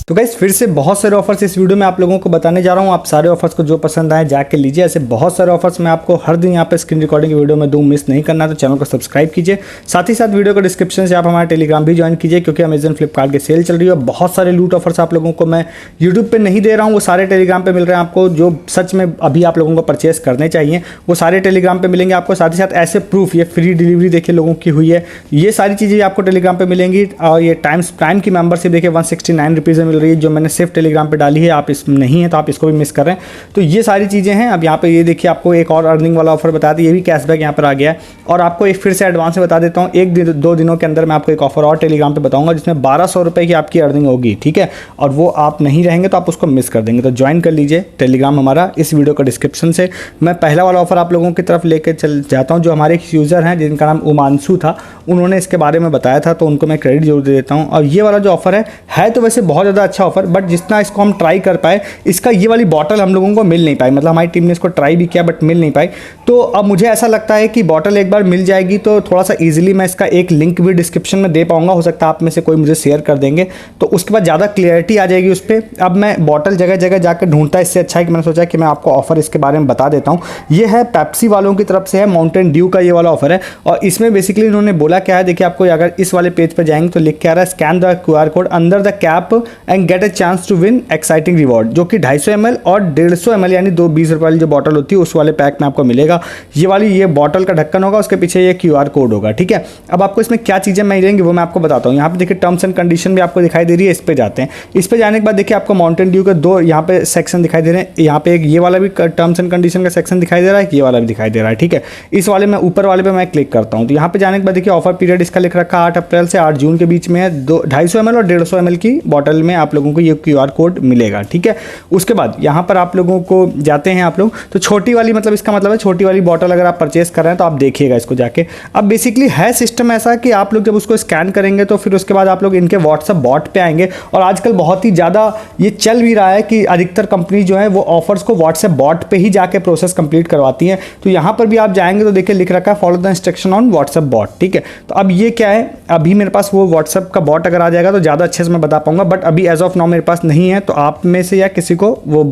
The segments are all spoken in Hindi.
तो गाइस फिर से बहुत सारे ऑफर्स इस वीडियो में आप लोगों को बताने जा रहा हूँ। आप सारे ऑफर्स को जो पसंद आए जाके लीजिए। ऐसे बहुत सारे ऑफर्स मैं आपको हर दिन यहाँ पे स्क्रीन रिकॉर्डिंग की वीडियो में दूँ, मिस नहीं करना तो चैनल को सब्सक्राइब कीजिए। साथ ही साथ वीडियो को डिस्क्रिप्शन से आप हमारे टेलीग्राम भी ज्वाइन कीजिए, क्योंकि अमेजन फ्लिपकार्ट की सेल चल रही है। बहुत सारे लूट ऑफर्स आप लोगों को मैं यूट्यूब पर नहीं दे रहा हूँ, वो सारे टेलीग्राम पर मिल रहे हैं आपको। जो सच में अभी आप लोगों को परचेस करने चाहिए वो सारे टेलीग्राम पर मिलेंगे आपको। साथ ही साथ ऐसे प्रूफ, ये फ्री डिलीवरी देखिए लोगों की हुई है, ये सारी चीज़ें आपको टेलीग्राम पर मिलेंगी। और ये टाइम की मेंबरशिप देखिए 169 रुपीज़ में मिल रही है, जो मैंने सिर्फ टेलीग्राम पे डाली है। आप इसमें नहीं है तो आप इसको भी मिस कर रहे हैं। तो ये सारी चीज़ें हैं। अब यहाँ पे ये देखिए आपको एक और अर्निंग वाला ऑफर बताया था, ये भी कैशबैक यहाँ पर आ गया है। और आपको एक फिर से एडवांस में बता देता हूँ, एक दिन 2 दिनों के अंदर मैं आपको एक ऑफर और टेलीग्राम पे बताऊंगा जिसमें 1200 रुपये की आपकी अर्निंग होगी, ठीक है। और वो आप नहीं रहेंगे तो आप उसको मिस कर देंगे। तो ज्वाइन कर लीजिए टेलीग्राम हमारा इस वीडियो का डिस्क्रिप्शन से। मैं पहला वाला ऑफर आप लोगों की तरफ लेकर चल जाता हूँ। जो हमारे एक यूज़र हैं जिनका नाम उमांशु था, उन्होंने इसके बारे में बताया था, तो उनको मैं क्रेडिट जरूर दे देता हूँ। और ये वाला जो ऑफर है तो वैसे बहुत ज़्यादा अच्छा ऑफर, बट जितना इसको हम ट्राई कर पाए, इसका ये वाली बॉटल हम लोगों को मिल नहीं पाई। मतलब हमारी टीम ने इसको ट्राई भी किया बट मिल नहीं पाई। तो अब मुझे ऐसा लगता है कि बॉटल एक बार मिल जाएगी तो थोड़ा सा इजीली मैं इसका एक लिंक भी डिस्क्रिप्शन में दे पाऊंगा। हो सकता है आप में से कोई मुझे शेयर कर देंगे, तो उसके बाद ज़्यादा क्लियरिटी आ जाएगी उस पर। अब मैं बॉटल जगह जगह जाकर ढूंढता, इससे अच्छा है कि मैंने सोचा कि मैं आपको ऑफर इसके बारे में बता देता हूँ। ये है पेप्सी वालों की तरफ से है, माउंटेन ड्यू का ये वाला ऑफर है। और इसमें बेसिकली इन्होंने बोला क्या है, देखिए आपको अगर इस वाले पेज पर जाएंगे तो लिख के आ रहा है, scan the QR code under the cap and get a chance to win exciting reward, जो कि 250 ml और 150 ml यानी 20 रुपये वाली जो बॉटल होती है उस वाले पैक में आपको मिलेगा। ये बॉटल का ढक्कन होगा, उसके पीछे ये QR कोड होगा, ठीक है। अब आपको इसमें क्या चीज़ें मिलेंगी वो मैं आपको बताता हूँ। यहाँ पे देखिए टर्म्स एंड कंडीशन भी आपको दिखाई दे रही है, इस पे जाते हैं। इस पे जाने के बाद देखिए आपको माउंटेन ड्यू के 2 यहाँ पे सेक्शन दिखाई दे रहे हैं। यहाँ पे एक ये वाला भी टर्म्स एंड कंडीशन का सेक्शन दिखाई दे रहा है, ये वाला भी दिखाई दे रहा है, ठीक है। इस वाले में ऊपर वाले पे मैं क्लिक करता हूँ तो यहाँ पे जाने के बाद देखिए ऑफर पीरियड इसका लिख रखा 8 अप्रैल से 8 जून के बीच में है। 250 ml और 150 ml की बॉटल में आप लोगों को ये QR कोड मिलेगा, ठीक है। उसके बाद यहाँ पर आप लोगों को जाते हैं आप लोग, तो छोटी वाली, मतलब इसका मतलब है छोटी वाली बॉटल अगर आप परचेस कर रहे हैं तो आप देखिएगा इसको जाके। अब बेसिकली है सिस्टम ऐसा कि आप लोग जब उसको स्कैन करेंगे तो फिर उसके बाद आप लोग इनके व्हाट्सएप बॉट पे आएंगे। और आजकल बहुत ही ज़्यादा ये चल भी रहा है कि अधिकतर कंपनी जो है वो ऑफर्स को व्हाट्सएप बॉट पे ही जाके प्रोसेस कंप्लीट करवाती हैं। तो यहाँ पर भी आप जाएंगे तो देखिए लिख रखा है follow the instruction on WhatsApp bot, ठीक है। तो अब ये क्या है, अभी मेरे पास वो व्हाट्सएप का बॉट अगर आ जाएगा तो ज़्यादा अच्छे से मैं बता पाऊंगा, बट अभी एज ऑफ नाउ मेरे पास नहीं है। तो आप में से या किसी को वो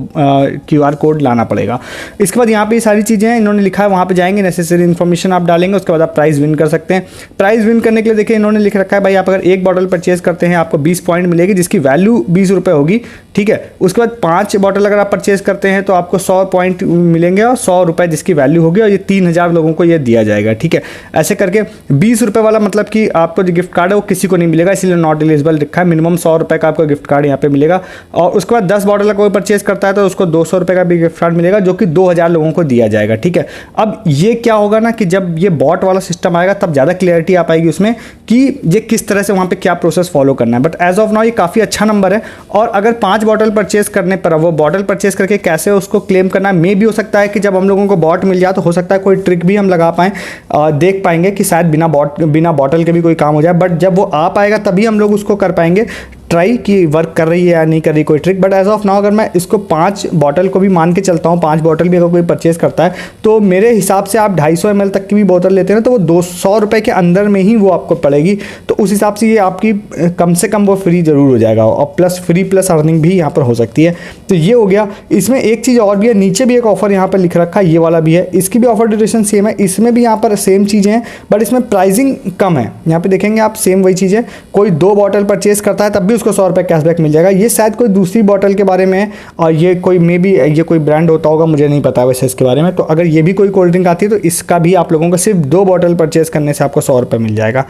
QR कोड लाना पड़ेगा। इसके बाद यहाँ पे सारी चीज़ें हैं, इन्होंने लिखा है वहाँ पे जाएंगे, नेसेसरी इन्फॉर्मेशन आप डालेंगे, उसके बाद आप प्राइस विन कर सकते हैं। प्राइस विन करने के लिए देखिए इन्होंने लिख रखा है भाई आप अगर एक बॉटल परचेज करते हैं आपको 20 पॉइंट मिलेगी, जिसकी वैल्यू 20 रुपये होगी, ठीक है। उसके बाद 5 बॉटल अगर आप परचेज करते हैं तो आपको 100 पॉइंट मिलेंगे और 100 रुपये जिसकी वैल्यू होगी, और ये 3000 लोगों को ये दिया जाएगा, ठीक है। ऐसे करके 20 रुपये वाला मतलब कि आपको जो गिफ्ट कार्ड है वो किसी को नहीं मिलेगा, इसलिए नॉट एलिजिबल लिखा है। मिनिमम 100 रुपये का आपको गिफ्ट कार्ड यहाँ पे मिलेगा। और उसके बाद 10 बॉटल का कोई परचेज करता है तो उसको 200 रुपये का भी गिफ्ट कार्ड मिलेगा, जो कि 2000 लोगों को दिया जाएगा, ठीक है। अब ये क्या होगा ना कि जब ये बॉट वाला सिस्टम आएगा तब ज़्यादा क्लियरिटी आ पाएगी उसमें कि ये किस तरह से वहाँ पे क्या प्रोसेस फॉलो करना है। बट एज ऑफ नाउ ये काफ़ी अच्छा नंबर है। और अगर 5 बॉटल परचेज करने पर, वो बॉटल परचेज करके कैसे उसको क्लेम करना है, मे भी हो सकता है कि जब हम लोगों को बॉट मिल जाए तो हो सकता है कोई ट्रिक भी हम लगा पाएँ, देख पाएंगे कि शायद बिना बॉटल के भी कोई काम हो जाए। बट जब वो आ पाएगा तभी हम लोग उसको कर पाएंगे ट्राई कि वर्क कर रही है या नहीं कर रही कोई trick. But as of now अगर मैं इसको 5 बॉटल को भी मान के चलता हूँ, 5 बॉटल भी अगर कोई परचेज करता है तो मेरे हिसाब से आप 250 ml तक की भी बोतल लेते हैं ना तो वो 200 रुपये के अंदर में ही वो आपको पड़ेगी। तो उस हिसाब से ये आपकी कम से कम वो फ्री ज़रूर हो जाएगा, और फ्री प्लस अर्निंग भी यहाँ पर हो सकती है। तो ये हो गया। इसमें एक चीज़ और भी है, नीचे भी एक ऑफर यहाँ पर लिख रखा है, ये वाला भी है, इसकी भी ऑफर ड्यूरेशन सेम है। इसमें भी यहाँ पर सेम चीज़ें हैं बट इसमें प्राइसिंग कम है। यहाँ पे देखेंगे आप सेम वही चीज़ है, कोई 2 बॉटल परचेज करता है तब भी उसको 100 रुपये कैशबैक मिल जाएगा। ये शायद कोई दूसरी बॉटल के बारे में है, और ये कोई मे बी ये कोई ब्रांड होता होगा, मुझे नहीं पता वैसे इसके बारे में। तो अगर ये भी कोई कोल्ड ड्रिंक आती है तो इसका भी आप लोगों को सिर्फ 2 बॉटल परचेज करने से आपको 100 रुपये मिल जाएगा।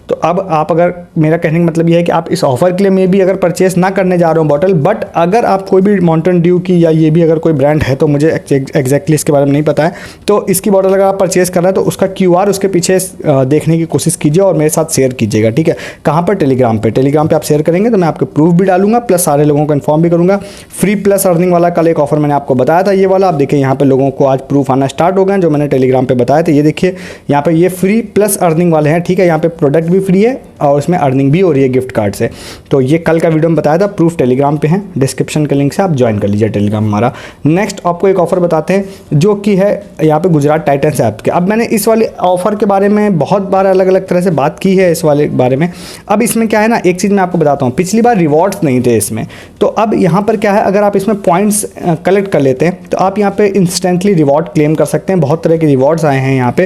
तो अब आप अगर, मेरा कहने का मतलब ये है कि आप इस ऑफर के लिए मे भी अगर परचेज ना करने जा रहे हो बॉटल, बट अगर आप कोई भी माउंटेन ड्यू की या ये भी अगर कोई ब्रांड है, तो मुझे एग्जैक्टली इसके बारे में नहीं पता है, तो इसकी बॉटल अगर आप परचेज कर रहे हैं तो उसका QR उसके पीछे देखने की कोशिश कीजिए और मेरे साथ शेयर कीजिएगा, ठीक है। कहाँ पर? टेलीग्राम पे आप शेयर करेंगे तो मैं आपके प्रूफ भी डालूंगा, प्लस सारे लोगों को इन्फॉर्म भी करूंगा। फ्री प्लस अर्निंग वाला कल एक ऑफर मैंने आपको बताया था, ये वाला आप देखिए यहाँ पे लोगों को आज प्रूफ आना स्टार्ट हो गए जो मैंने टेलीग्राम पे बताया था। ये देखिए यहाँ पे ये फ्री प्लस अर्निंग वाले हैं, ठीक है। यहाँ पे प्रोडक्ट भी फ्री है और उसमें अर्निंग भी हो रही है गिफ्ट कार्ड से। तो ये कल का वीडियो में बताया था, प्रूफ टेलीग्राम पे है, डिस्क्रिप्शन के लिंक से आप ज्वाइन कर लीजिए टेलीग्राम हमारा। नेक्स्ट आपको एक ऑफर बताते हैं जो कि है यहाँ पे गुजरात टाइटंस ऐप के। अब मैंने इस वाले ऑफर के बारे में बहुत बार अलग अलग तरह से बात की है इस वाले बारे में। अब इसमें क्या है ना, एक चीज़ मैं आपको बताता हूँ, पिछली बार रिवॉर्ड्स नहीं थे इसमें, तो अब यहाँ पर क्या है, अगर आप इसमें पॉइंट्स कलेक्ट कर लेते हैं तो आप यहाँ पे इंस्टेंटली रिवॉर्ड क्लेम कर सकते हैं। बहुत तरह के रिवॉर्ड्स आए हैं यहाँ पे।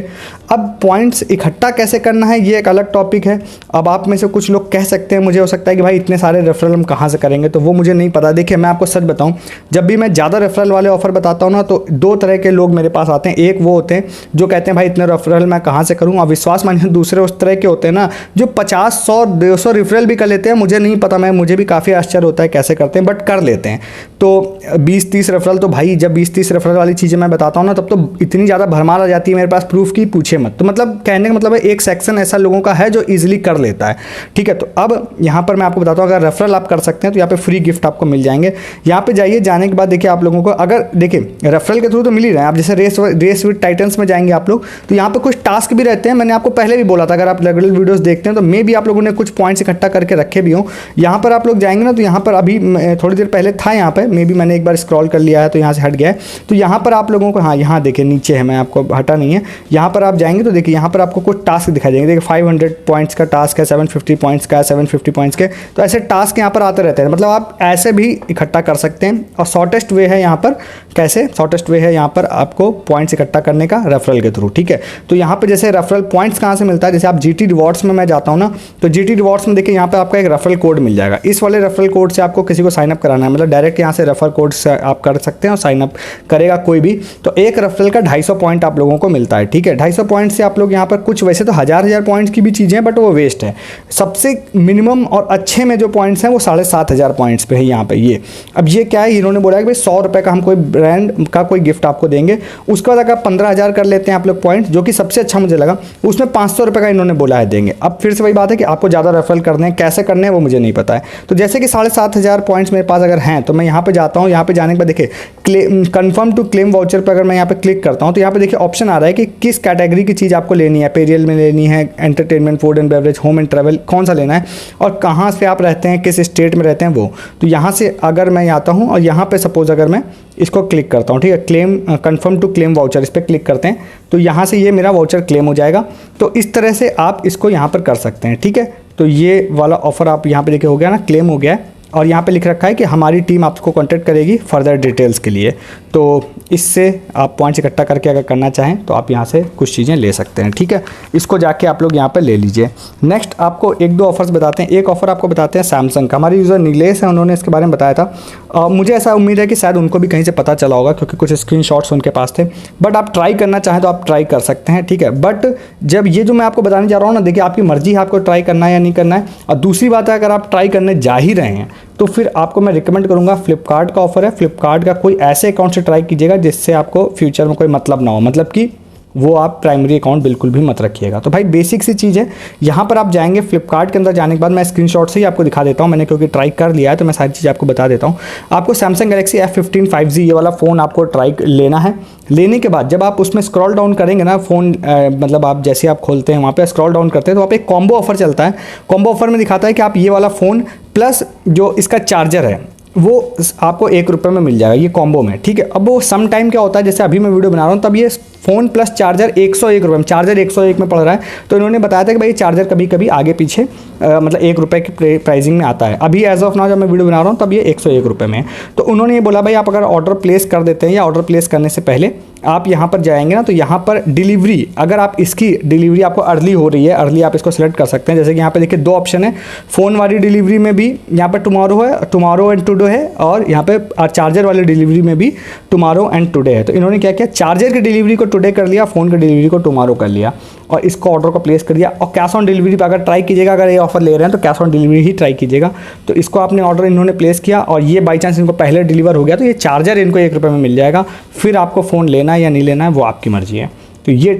अब पॉइंट्स इकट्ठा कैसे करना है ये एक अलग टॉपिक है। अब आप में से कुछ लोग कह सकते हैं, मुझे हो सकता है कि भाई इतने सारे रेफरल हम कहाँ से करेंगे, तो वो मुझे नहीं पता। देखिए मैं आपको सच बताऊं, जब भी मैं ज़्यादा रेफरल वाले ऑफर बताता हूँ ना, तो दो तरह के लोग मेरे पास आते हैं। एक वो होते हैं जो कहते हैं भाई इतने रेफरल मैं कहाँ से करूँ, और विश्वास मानिए दूसरे उस तरह के होते हैं ना जो 50, 100, 200 रेफरल भी कर लेते हैं। मुझे नहीं पता, मुझे भी काफ़ी आश्चर्य होता है कैसे करते हैं, बट कर लेते हैं। तो 20-30 रेफरल, तो भाई जब 20-30 रेफरल वाली चीज़ें मैं बताता हूँ ना, तब तो इतनी ज़्यादा भरमार आ जाती है मेरे पास प्रूफ की, पूछे मत। तो मतलब कहने का मतलब है एक सेक्शन ऐसा लोगों का है जो ईजिली कर लेता है, ठीक है। तो अब यहाँ पर मैं आपको बताता हूँ, अगर रेफरल आप कर सकते हैं तो यहाँ पे फ्री गिफ्ट आपको मिल जाएंगे। यहाँ पे जाइए, जाने के बाद देखिए आप लोगों को, अगर देखिए रेफरल के थ्रू तो मिल ही रहे हैं। आप जैसे रेस विद टाइटंस में जाएंगे आप लोग, तो यहाँ पे कुछ टास्क भी रहते हैं। मैंने आपको पहले भी बोला था, अगर आप रेगुलर वीडियोस देखते हैं तो मे भी आप लोगों ने कुछ पॉइंट्स इकट्ठा करके रखे भी हों। यहाँ पर आप लोग जाएंगे ना, तो यहाँ पर अभी थोड़ी देर पहले था, यहाँ पे मे भी मैंने एक बार स्क्रॉल कर लिया है तो यहाँ से हट गया है। तो यहाँ पर आप लोगों को, हाँ यहाँ देखिए नीचे है, मैं आपको हटा नहीं है, यहाँ पर आप जाएंगे तो देखिए यहाँ पर आपको कुछ टास्क दिखाई देंगे। देखिए 500 पॉइंट्स का टास्क है, 750 पॉइंट्स का है, 750 पॉइंट्स के। तो ऐसे टास्क यहाँ पर आते रहते हैं, मतलब आप ऐसे भी इकट्ठा कर सकते हैं। और शॉर्टेस्ट वे है यहाँ पर, कैसे शॉर्टेस्ट वे है यहाँ पर आपको पॉइंट्स इकट्ठा करने का, रेफरल के थ्रू, ठीक है। तो यहाँ पे जैसे रेफरल पॉइंट्स कहाँ से मिलता है, जैसे आप जीटी रिवॉर्ड्स में मैं जाता हूँ ना, तो जीटी रिवॉर्ड्स में देखिए यहाँ पे आपका एक रेफरल कोड मिल जाएगा। इस वाले रेफरल कोड से आपको किसी को साइनअप कराना है, मतलब डायरेक्ट यहाँ से रेफरल कोड से आप कर सकते हैं और साइनअप करेगा कोई भी। तो एक रेफरल का 250 पॉइंट आप लोगों को मिलता है, ठीक है। 250 पॉइंट से आप लोग यहाँ पर कुछ, वैसे तो हज़ार पॉइंट्स की भी चीज़ें हैं, बट वो वेस्ट है। सबसे मिनिमम और अच्छे में जो पॉइंट्स हैं वो 7500 पॉइंट्स पे है यहाँ पे ये। अब ये क्या है, इन्होंने बोला है कि भाई 100 रुपये का हम कोई ब्रांड का कोई गिफ्ट आपको देंगे। उसके बाद अगर 15000 कर लेते हैं आप लोग पॉइंट, जो कि सबसे अच्छा मुझे लगा, उसमें 500 रुपये का इन्होंने बोला है देंगे। अब फिर से वही बात है कि आपको ज़्यादा रेफरल करने हैं, कैसे करने हैं वो मुझे नहीं पता है। तो जैसे कि 7500 पॉइंट्स मेरे पास अगर हैं, तो मैं यहाँ पे जाता हूँ। यहाँ पे जाने के बाद देखिए कन्फर्म टू क्लेम वाउचर पर अगर मैं यहाँ पे क्लिक करता हूँ, तो यहाँ पे देखिए ऑप्शन आ रहा है कि किस कैटेगरी की चीज़ आपको लेनी है, पेरियल में लेनी है, entertainment, food and beverage, home and travel, कौन सा लेना है और कहाँ से आप रहते हैं, किस स्टेट में रहते हैं वो। तो यहाँ से अगर मैं आता हूँ और यहाँ पे सपोज अगर मैं इसको क्लिक करता हूँ, ठीक है, claim confirm to claim voucher, इस पर क्लिक करते हैं तो यहाँ से ये मेरा वाउचर क्लेम हो जाएगा। तो इस तरह से आप इसको यहाँ पर कर सकते हैं, ठीक है। तो ये वाला ऑफर आप यहाँ पे देखिए हो गया ना, क्लेम हो गया है। और यहाँ पे लिख रखा है कि हमारी टीम आपको कांटेक्ट करेगी फर्दर डिटेल्स के लिए। तो इससे आप पॉइंट्स इकट्ठा करके अगर करना चाहें तो आप यहाँ से कुछ चीज़ें ले सकते हैं, ठीक है। इसको जाके आप लोग यहाँ पे ले लीजिए। नेक्स्ट आपको एक दो ऑफर्स बताते हैं। एक ऑफर आपको बताते हैं सैमसंग का। हमारे यूज़र नीलेश है, उन्होंने इसके बारे में बताया था। मुझे ऐसा उम्मीद है कि शायद उनको भी कहीं से पता चला होगा, क्योंकि कुछ स्क्रीनशॉट्स उनके पास थे। बट आप ट्राई करना चाहें तो आप ट्राई कर सकते हैं, ठीक है। बट जब ये जो मैं आपको बताने जा रहा हूँ ना, देखिए आपकी मर्जी है आपको ट्राई करना है या नहीं करना है। और दूसरी बात है, अगर आप ट्राई करने जा ही रहे हैं तो फिर आपको मैं रिकमेंड करूंगा, फ्लिपकार्ट का ऑफर है, फ्लिपकार्ट का कोई ऐसे अकाउंट से ट्राई कीजिएगा जिससे आपको फ्यूचर में कोई मतलब ना हो, मतलब कि वो आप प्राइमरी अकाउंट बिल्कुल भी मत रखिएगा। तो भाई बेसिक सी चीज़ है। यहाँ पर आप जाएंगे, फ्लिपकार्ट के अंदर जाने के बाद मैं स्क्रीनशॉट से ही आपको दिखा देता हूँ, मैंने क्योंकि ट्राई कर लिया है तो मैं सारी चीज़ आपको बता देता हूँ। आपको सैमसंग गैलेक्सी F15 5G ये वाला फ़ोन आपको ट्राई लेना है। लेने के बाद जब आप उसमें स्क्रॉल डाउन करेंगे ना, फ़ोन मतलब आप जैसे आप खोलते हैं वहाँ पे स्क्रॉल डाउन करते हैं तो वहाँ पे एक कॉम्बो ऑफर चलता है। कॉम्बो ऑफर में दिखाता है कि आप ये वाला फ़ोन प्लस जो इसका चार्जर है वो आपको ₹1 में मिल जाएगा, ये कॉम्बो में, ठीक है। अब वो सम टाइम क्या होता है, जैसे अभी मैं वीडियो बना रहा हूँ तब ये फ़ोन प्लस चार्जर ₹101 में, चार्जर 101 में पड़ रहा है। तो इन्होंने बताया था कि भाई चार्जर कभी कभी आगे पीछे मतलब ₹1 की प्राइसिंग में आता है। अभी एज ऑफ नाउ जब मैं वीडियो बना रहा हूँ तब ये ₹101 में है। तो उन्होंने ये बोला भाई आप अगर ऑर्डर प्लेस कर देते हैं या ऑर्डर प्लेस करने से पहले आप यहाँ पर जाएंगे ना, तो यहाँ पर डिलीवरी, अगर आप इसकी डिलीवरी आपको अर्ली हो रही है, अर्ली आप इसको सेलेक्ट कर सकते हैं। जैसे कि यहाँ पे देखिए दो ऑप्शन है, फ़ोन वाली डिलीवरी में भी यहाँ पर टुमारो है, टुमारो एंड टुडे है, और यहाँ पे चार्जर वाली डिलीवरी में भी टुमारो एंड टुडे है। तो इन्होंने क्या किया, चार्जर की डिलीवरी को टुडे कर लिया, फ़ोन की डिलीवरी को टुमारो कर लिया और इसको ऑर्डर को प्लेस कर दिया। और कैश ऑन डिलीवरी पर अगर ट्राई कीजिएगा, अगर ये ऑफर ले रहे हैं तो cash on delivery he try कीजिएगा। तो इसको आपने ऑर्डर इन्होंने प्लेस किया और ये बाई चांस इनको पहले डिलीवर हो गया तो ये चार्जर इनको ₹1 में मिल जाएगा। फिर आपको फ़ोन लेना है या नहीं लेना है वो आपकी मर्जी है। तो ये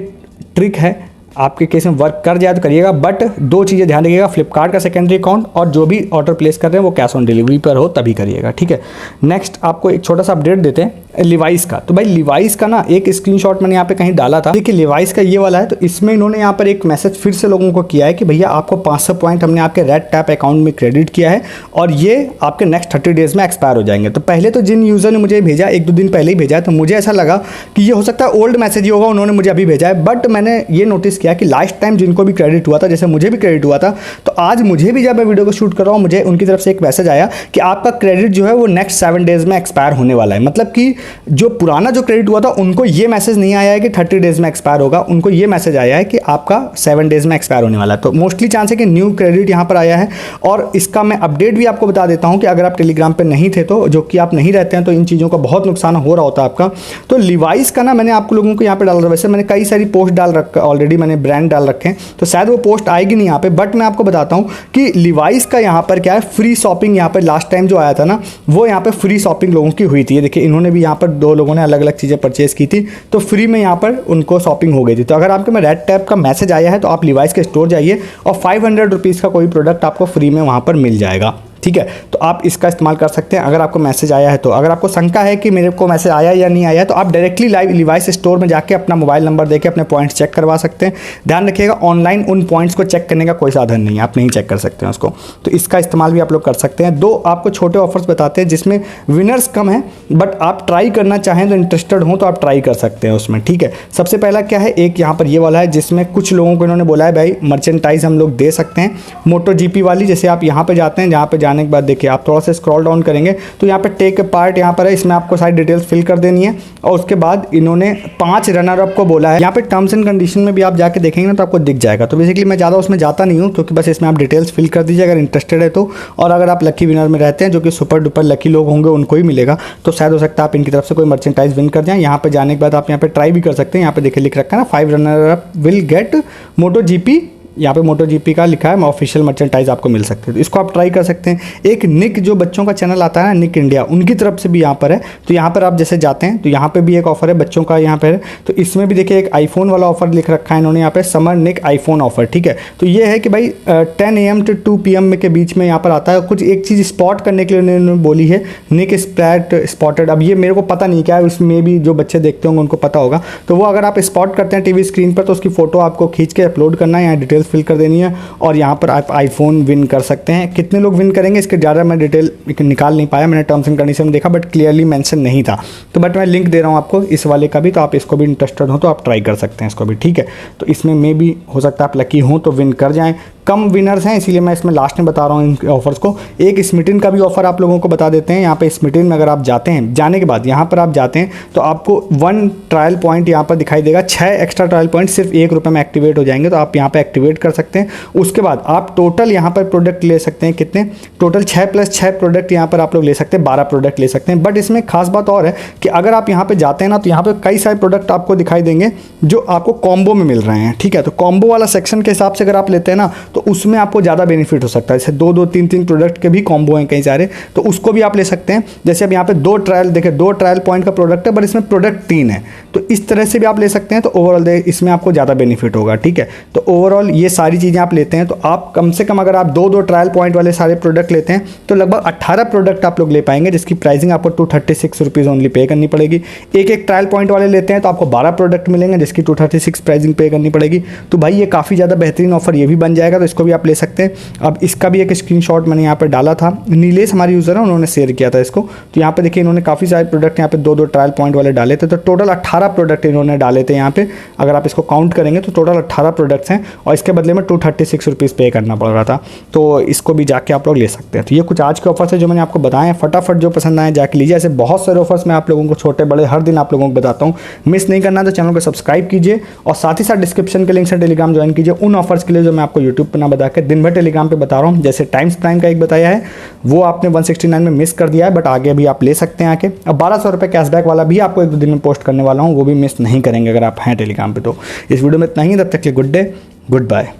ट्रिक है, आपके केस में वर्क कर जाए तो करिएगा। बट दो चीज़ें ध्यान रखिएगा, फ्लिपकार्ट का सेकेंडरी अकाउंट और जो भी ऑर्डर प्लेस कर रहे हैं वो कैश ऑन डिलीवरी पर हो तभी करिएगा, ठीक है। नेक्स्ट आपको एक छोटा सा अपडेट देते हैं। लिवाइस का। तो भाई लिवाइस का ना एक स्क्रीनशॉट मैंने यहाँ पे कहीं डाला था, देखिए लिवाइस का ये वाला है। तो इसमें इन्होंने यहाँ पर एक मैसेज फिर से लोगों को किया है कि भैया आपको 500 पॉइंट हमने आपके रेड टैप अकाउंट में क्रेडिट किया है और ये आपके नेक्स्ट 30 डेज में एक्सपायर हो जाएंगे। तो पहले तो जिन यूज़र ने मुझे भेजा 1-2 दिन पहले ही भेजा है, तो मुझे ऐसा लगा कि ये हो सकता है ओल्ड मैसेज ही होगा, उन्होंने मुझे अभी भेजा है। बट मैंने ये नोटिस किया कि लास्ट टाइम जिनको भी क्रेडिट हुआ था, जैसे मुझे भी क्रेडिट हुआ था, तो आज मुझे भी जब मैं वीडियो को शूट कर रहा हूँ मुझे उनकी तरफ से एक मैसेज आया कि आपका क्रेडिट जो है वो नेक्स्ट 7 डेज में एक्सपायर होने वाला है। मतलब कि जो पुराना जो क्रेडिट हुआ था उनको ये मैसेज नहीं आया है कि 30 डेज में एक्सपायर होगा, उनको ये मैसेज आया है कि आपका 7 डेज में एक्सपायर होने वाला है। तो मोस्टली चांस है कि न्यू क्रेडिट यहाँ पर आया है। और इसका मैं अपडेट भी आपको बता देता हूँ कि अगर आप टेलीग्राम पे नहीं थे, तो जो कि आप नहीं रहते हैं, तो इन चीज़ों का बहुत नुकसान हो रहा होता है आपका। तो लिवाइस का ना मैंने आपको लोगों को यहाँ पे डाल रहा, वैसे मैंने कई सारी पोस्ट डाल रखा ऑलरेडी, मैंने ब्रांड डाल रखे हैं, तो शायद वो पोस्ट आएगी नहीं यहाँ पे। बट मैं आपको बताता हूँ कि लिवाइस का यहाँ पर क्या है, फ्री शॉपिंग यहाँ पर लास्ट टाइम जो आया था ना, वो यहाँ पे फ्री शॉपिंग लोगों की हुई थी। देखिए इन्होंने भी यहाँ पर 2 लोगों ने अलग अलग चीज़ें परचेज की थी, तो फ्री में यहाँ पर उनको शॉपिंग हो गई थी। तो अगर आपके में रेड टैप का मैसेज आया है तो आप लिवाइस के स्टोर जाइए और 500 रुपीज़ का कोई प्रोडक्ट आपको फ्री में वहाँ पर मिल जाएगा। ठीक है, तो आप इसका इस्तेमाल कर सकते हैं अगर आपको मैसेज आया है। तो अगर आपको शंका है कि मेरे को मैसेज आया या नहीं आया, तो आप डायरेक्टली लाइव लिवाइस स्टोर में जाके अपना मोबाइल नंबर देके अपने पॉइंट्स चेक करवा सकते हैं। ध्यान रखिएगा, ऑनलाइन उन पॉइंट्स को चेक करने का कोई साधन नहीं है, आप नहीं चेक कर सकते हैं उसको। तो इसका इस्तेमाल भी आप लोग कर सकते हैं। 2 आपको छोटे ऑफर्स बताते हैं जिसमें विनर्स कम है, बट आप ट्राई करना चाहें तो इंटरेस्टेड हो तो आप ट्राई कर सकते हैं उसमें। ठीक है, सबसे पहला क्या है, एक यहाँ पर ये वाला है जिसमें कुछ लोगों को इन्होंने बोला है भाई मर्चेंटाइज हम लोग दे सकते हैं, मोटो जीपी वाली। जैसे आप यहाँ पे जाते हैं, जहाँ पे जाने के बाद देखिए आप थोड़ा सा स्क्रॉल डाउन करेंगे तो यहाँ पे टेक पार्ट यहाँ पर है, इसमें आपको सारी डिटेल्स फिल कर देनी है। और उसके बाद इन्होंने 5 रनर अप को बोला है। यहाँ पे टर्म्स एंड कंडीशन में भी आप जाके देखेंगे ना तो आपको दिख जाएगा। तो बेसिकली मैं ज़्यादा उसमें जाता नहीं हूँ, क्योंकि बस इसमें आप डिटेल्स फिल कर दीजिए अगर इंटरेस्टेड है तो। और अगर आप लकी विनर में रहते हैं, जो कि सुपर डुपर लकी लोग होंगे उनको ही मिलेगा, तो शायद हो सकता है आप इनकी तरफ से कोई मर्चेंटाइज विन कर जाएं। यहाँ पे जाने के बाद आप यहाँ पे ट्राई भी कर सकते हैं। यहाँ पे देखिए लिख रखा है ना, 5 runner up will get Moto GP, यहाँ पे मोटो जीपी का लिखा है, ऑफिशियल मर्चेंटाइज आपको मिल सकते हैं। तो इसको आप ट्राई कर सकते हैं। एक निक जो बच्चों का चैनल आता है ना, निक इंडिया, उनकी तरफ से भी यहाँ पर है। तो यहाँ पर आप जैसे जाते हैं तो यहाँ पे भी एक ऑफर है बच्चों का यहाँ पर। तो इसमें भी देखिए एक आईफोन वाला ऑफर लिख रखा है इन्होंने यहाँ पे, समर निक आईफोन ऑफर। ठीक है, तो ये है कि भाई 10 AM to 2 PM के बीच में यहाँ पर आता है। कुछ एक चीज़ स्पॉट करने के लिए उन्होंने बोली है, निक स्पॉटेड। अब ये मेरे को पता नहीं क्या है, उसमें भी जो बच्चे देखते होंगे उनको पता होगा। तो वो अगर आप स्पॉट करते हैं टीवी स्क्रीन पर, तो उसकी फ़ोटो आपको खींच के अपलोड करना है, यहाँ डिटेल्स फिल कर देनी है और यहाँ पर आप आईफोन विन कर सकते हैं। कितने लोग विन करेंगे इसके ज़्यादा मैं डिटेल निकाल नहीं पाया, मैंने टर्म्स एंड कंडीशन में देखा बट क्लियरली मेंशन नहीं था। तो बट मैं लिंक दे रहा हूँ आपको इस वाले का भी, तो आप इसको भी इंटरेस्टेड हो तो आप ट्राई कर सकते हैं इसको भी। ठीक है, तो इसमें मे भी हो सकता है आप लकी हों तो विन कर जाएँ। कम विनर्स हैं इसीलिए मैं इसमें लास्ट में बता रहा हूँ इन ऑफर्स को। एक स्मिटिन का भी ऑफर आप लोगों को बता देते हैं। यहाँ पे स्मिटिन में अगर आप जाते हैं, जाने के बाद यहाँ पर आप जाते हैं तो आपको 1 ट्रायल पॉइंट यहाँ पर दिखाई देगा। 6 एक्स्ट्रा ट्रायल पॉइंट सिर्फ ₹1 में एक्टिवेट हो जाएंगे, तो आप यहाँ पे एक्टिवेट कर सकते हैं। उसके बाद आप टोटल यहाँ पर प्रोडक्ट ले सकते हैं, कितने टोटल 6 + 6 प्रोडक्ट यहाँ पर आप लोग ले सकते हैं, 12 प्रोडक्ट ले सकते हैं। बट इसमें खास बात और है कि अगर आप यहाँ पे जाते हैं ना, तो यहाँ पे कई सारे प्रोडक्ट आपको दिखाई देंगे जो आपको कॉम्बो में मिल रहे हैं। ठीक है, तो कॉम्बो वाला सेक्शन के हिसाब से अगर आप लेते हैं ना, तो उसमें आपको ज़्यादा बेनिफिट हो सकता है। जैसे 2-2, 3-3 प्रोडक्ट के भी कॉम्बो हैं कई सारे, तो उसको भी आप ले सकते हैं। जैसे अब यहाँ पे 2 ट्रायल देखिए, 2 ट्रायल पॉइंट का प्रोडक्ट है बट इसमें प्रोडक्ट 3 है, तो इस तरह से भी आप ले सकते हैं। तो ओवरऑल इसमें आपको ज़्यादा बेनिफिट होगा। ठीक है, तो ओवरऑल ये सारी चीज़ें आप लेते हैं तो आप कम से कम अगर आप 2-2 ट्रायल पॉइंट वाले सारे प्रोडक्ट लेते हैं तो लगभग 18 प्रोडक्ट आप लोग ले पाएंगे, जिसकी प्राइसिंग आपको 236 रुपीज़ ओनली पे करनी पड़ेगी। एक ट्रायल पॉइंट वाले लेते हैं तो आपको 12 प्रोडक्ट मिलेंगे, जिसकी 236 प्राइसिंग पे करनी पड़ेगी। तो भाई ये काफ़ी ज़्यादा बेहतरीन ऑफर ये भी बन जाएगा, तो इसको भी आप ले सकते हैं। अब इसका भी एक स्क्रीनशॉट मैंने यहाँ पर डाला था, नीलेश हमारे यूज़र है उन्होंने शेयर किया था इसको। तो यहाँ पे देखिए इन्होंने काफ़ी सारे प्रोडक्ट यहाँ पे 2-2 ट्रायल पॉइंट वाले डाले थे, तो टोटल 18 प्रोडक्ट इन्होंने डाले थे यहाँ पे। अगर आप इसको काउंट करेंगे तो टोटल 18 प्रोडक्ट्स हैं और इसके बदले में 236 रुपीज़ पे करना पड़ रहा था। तो इसको भी जाके आप लोग ले सकते हैं। तो ये कुछ आज के ऑफर्स है जो मैंने आपको बताए हैं। फटाफट जो पसंद आए जाके लीजिए। ऐसे बहुत सारे ऑफर्स मैं आप लोगों को छोटे बड़े हर दिन आप लोगों को बताता हूँ। मिस नहीं करना तो चैनल को सब्सक्राइब कीजिए और साथ ही साथ डिस्क्रिप्शन के लिंक से टेलीग्राम ज्वाइन कीजिए उन ऑफर्स के लिए जो मैं आपको यूट्यूब पर ना बता के दिन भर टेलीग्राम पर बता रहा हूँ। जैसे टाइम्स प्राइम का एक बताया है, वो आपने 169 में मिस कर दिया है, बट आगे भी आप ले सकते हैं आके। अब 1200 रुपये कैशबैक वाला भी आपको 1-2 दिन में पोस्ट करने वाला हूँ, वो भी मिस नहीं करेंगे अगर आप हैं टेलीग्राम पे। तो इस वीडियो में इतना ही, तब तक के लिए गुड डे, गुड बाय।